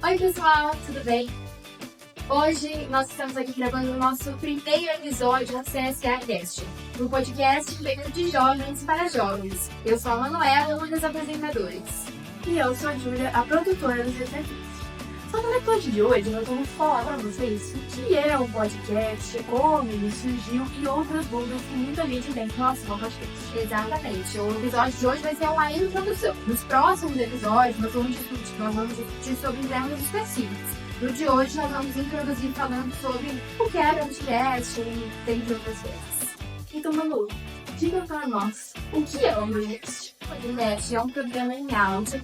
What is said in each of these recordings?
Oi pessoal, tudo bem? Hoje nós estamos aqui gravando o nosso primeiro episódio do CSA Cast, um podcast feito de jovens para jovens. Eu sou a Manuela, uma das apresentadoras. E eu sou a Júlia, a produtora do CSA Cast. Só no episódio de hoje nós vamos falar para vocês o que é um podcast, como ele surgiu e outras dúvidas que muita gente tem com relação ao podcast. Exatamente, o episódio de hoje vai ser uma introdução. Nos próximos episódios nós vamos discutir sobre temas específicos. No de hoje nós vamos introduzir falando sobre o que é podcast e dentre outras coisas. Então, Manu, diga para nós, o que é um podcast? O podcast é um programa em áudio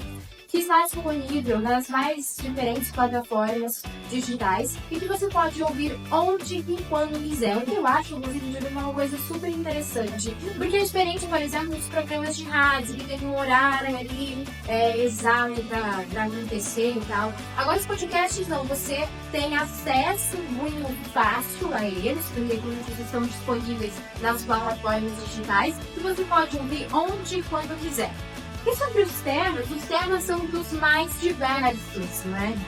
que está disponível nas mais diferentes plataformas digitais e que você pode ouvir onde e quando quiser. O que eu acho, inclusive, de uma coisa super interessante, porque é diferente, por exemplo, dos programas de rádio, que tem um horário ali exato para acontecer e tal. Agora, os podcasts não, você tem acesso muito fácil a eles, porque eles estão disponíveis nas plataformas digitais e você pode ouvir onde e quando quiser. E sobre os temas são dos mais diversos, né?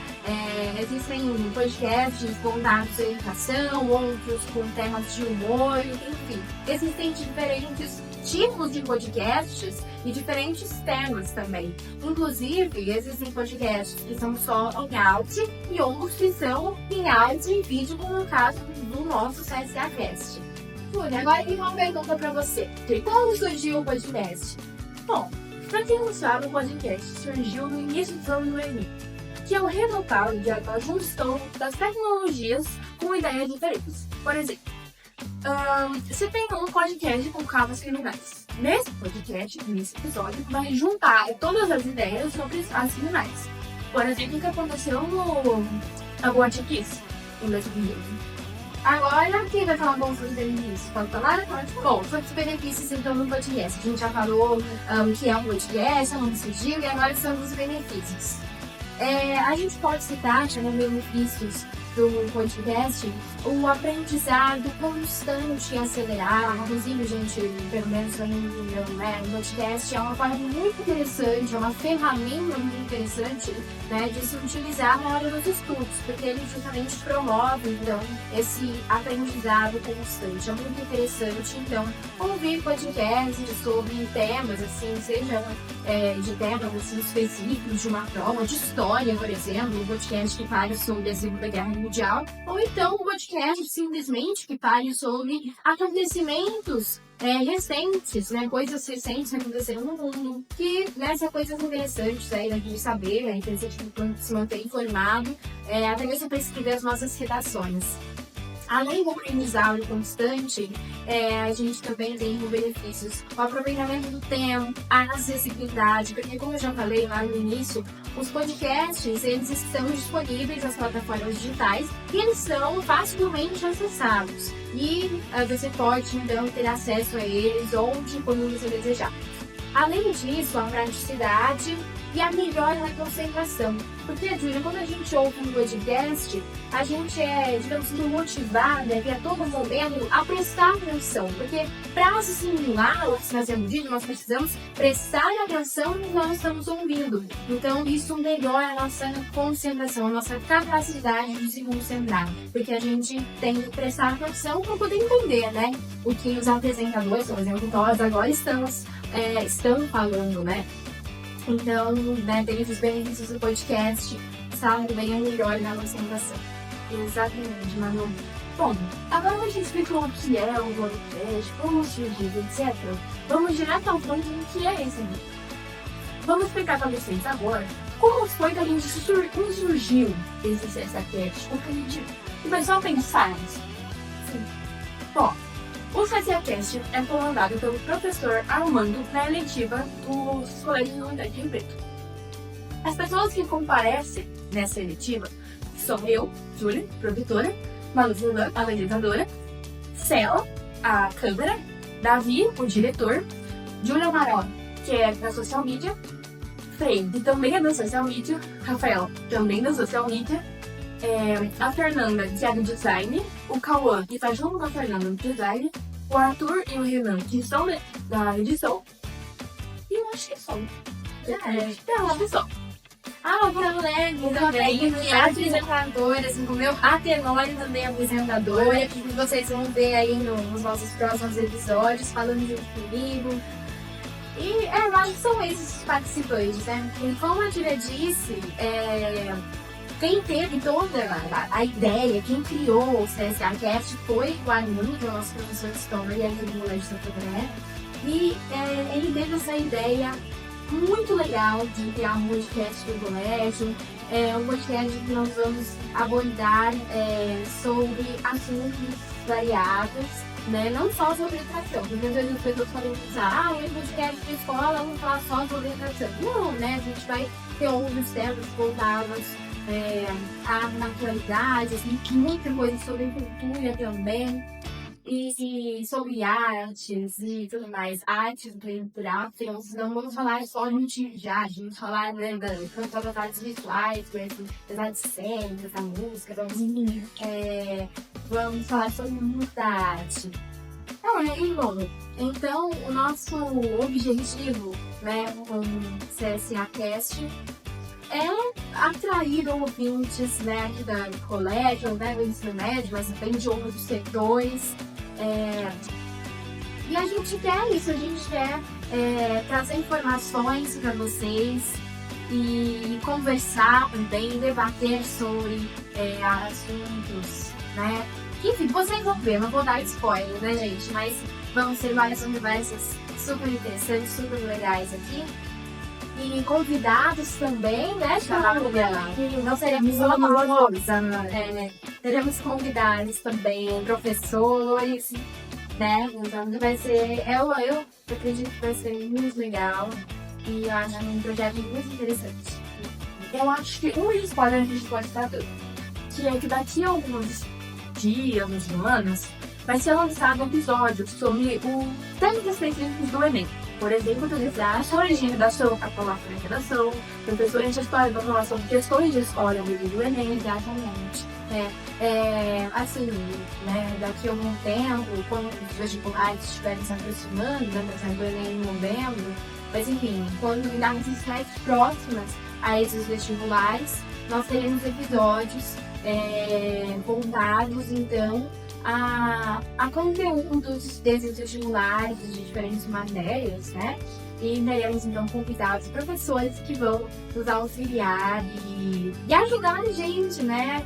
Existem podcasts voltados à educação, outros com temas de humor, enfim. Existem diferentes tipos de podcasts e diferentes temas também. Inclusive, existem podcasts que são só em áudio e outros que são em áudio e vídeo, como no caso do nosso CSA Cast. Júlia, agora tem uma pergunta para você. Como surgiu o podcast? Bom, para quem não sabe, o podcast surgiu no início dos anos 2000, que é o resultado da junção das tecnologias com ideias diferentes. Por exemplo, você tem um podcast com cabos criminais. Nesse podcast, nesse episódio, vai juntar todas as ideias sobre as criminais. Por exemplo, o que aconteceu no Aborte Kiss, em 2011. Agora, quem vai falar bom sobre os benefícios? Pode falar? Bom, sobre os benefícios então no podcast. A gente já falou que é um podcast, onde surgiu, e agora são os benefícios. A gente pode citar, como benefícios do podcast, o aprendizado constante e acelerado. Inclusive, gente, pelo menos no podcast é uma forma muito interessante, é uma ferramenta muito interessante, né, de se utilizar na hora dos estudos, porque ele justamente promove, então, esse aprendizado constante. É muito interessante, então, ouvir podcasts sobre temas, assim, seja de temas assim, específicos de uma prova, de história, por exemplo, um podcast que fale sobre a Segunda Guerra Mundial, ou então um podcast simplesmente que fale sobre acontecimentos recentes, né, coisas recentes que aconteceram no mundo, que são coisas interessantes de saber, é interessante se manter informado, até mesmo para escrever as nossas redações. Além do aprendizado constante, a gente também tem benefícios, o aproveitamento do tempo, a acessibilidade, porque como eu já falei lá no início, os podcasts eles estão disponíveis nas plataformas digitais e eles são facilmente acessados. E você pode então ter acesso a eles onde e quando você desejar. Além disso, a praticidade e a melhora na concentração. Porque, Júlia, quando a gente ouve um podcast, a gente é, digamos, motivada a todo momento a prestar atenção. Porque para assimilar o que está sendo dito, nós precisamos prestar atenção no que nós estamos ouvindo. Então, isso melhora a nossa concentração, a nossa capacidade de se concentrar. Porque a gente tem que prestar atenção para poder entender, né? O que os apresentadores, por exemplo, nós agora estão falando, né? Então, tem os benefícios do podcast, sabe, bem a melhor na concentração. Exatamente, Manu. Bom, agora que a gente explicou o que é o podcast, como surgiu, etc., vamos direto ao ponto do que é esse vídeo. Vamos explicar para vocês agora como foi que a gente surgiu esse CSAcast, o pessoal pensar nisso. Sim. Bom, o CSAcast é comandado pelo professor Armando na eletiva dos colégios da Unidade de Rio Preto. As pessoas que comparecem nessa eletiva são eu, Júlia, produtora, Malu, a apresentadora, Cela, a câmera, Davi, o diretor, Júlia Amaral, que é da social media, Frei, que também é da social media, Rafael, também da social media, a Fernanda, que é do design, o Cauã, que está junto com a Fernanda no design, o Arthur e o Renan, que são da edição, e eu acho que são. É uma pessoa. Ah, o Paulo também, que é apresentadora, assim como eu, a Tenório também é apresentadora, que vocês vão ver aí nos nossos próximos episódios, falando junto comigo. E lá são esses os participantes, né? E como a Tia disse, quem teve toda a ideia, quem criou o CSA Cast foi o Armin, que é o nosso professor de história aqui do Colégio Santo André. E ele teve essa ideia muito legal de criar um podcast do colégio, um podcast que nós vamos abordar sobre assuntos variados, né? Não só sobre educação, porque às vezes as pessoas podem pensar, um podcast de escola, vamos falar só sobre educação. Não, né? A gente vai ter outros temas voltados à atualidade, assim, muita coisa sobre cultura também. E sobre artes e tudo mais, artes do teatro, não vamos falar só de atividade, vamos falar das artes visuais, das artes cênicas, da música, vamos falar sobre muita arte. E bom, então o nosso objetivo, né, com o CSA Cast é atrair ouvintes, né, aqui do colégio, né, do ensino médio, mas também de outros setores. E a gente quer isso, a gente quer trazer informações para vocês e conversar também, debater sobre assuntos, né? Enfim, vocês vão ver, não vou dar spoiler, né, gente? Mas vão ser várias conversas super interessantes, super legais aqui. E convidados também, né? Não seremos só nós, teremos convidados também, professores, né? Então vai ser, eu acredito que vai ser muito legal e eu acho um projeto muito interessante. Eu acho que um spoiler a gente pode estar dando, que é que daqui a alguns dias, algumas semanas, vai ser lançado um episódio sobre o temas específicos do Enem. Por exemplo, utilizar a origem da redação, a palavra de redação, professores de história vão falar sobre questões de história do Enem. Exatamente. Assim, né, daqui a algum tempo, quando os vestibulares estiverem se aproximando, do Enem em novembro, mas enfim, quando darmos mais próximas a esses vestibulares, nós teremos episódios voltados, então, a conteúdos desses vestibulares de diferentes matérias, né? E teremos então convidados professores que vão nos auxiliar e ajudar a gente, né?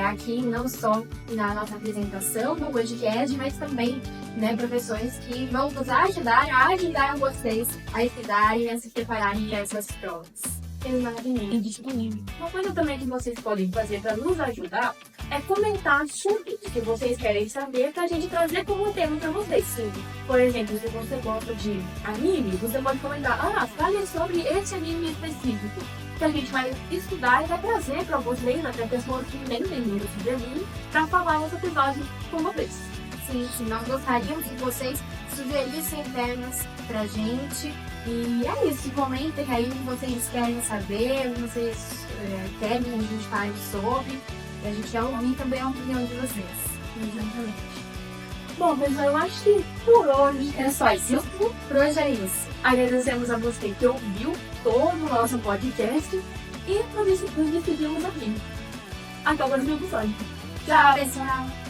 Aqui não só na nossa apresentação do podcast, mas também, né, professores que vão nos ajudar a ajudar vocês a estudarem e a se prepararem para essas provas. Exatamente. Uma coisa também que vocês podem fazer para nos ajudar é comentar sobre o que vocês querem saber para a gente trazer como tema para vocês. Sim. Por exemplo, se você gosta de anime, você pode comentar, fale sobre esse anime específico. Que a gente vai estudar e vai trazer para vocês, até pessoas que nem entenderam sobre anime, para falar nos episódios com vocês. Sim, nós gostaríamos que vocês sugerissem temas pra gente. E é isso, comentem aí o que vocês querem saber, o que vocês querem que a gente fale sobre. E a gente vai ouvir também a opinião de vocês. Exatamente. Bom, pessoal, eu acho que por hoje é só isso. Por hoje é isso. Agradecemos a você que ouviu todo o nosso podcast e nos despedimos aqui. Até o próximo episódio. Tchau, pessoal!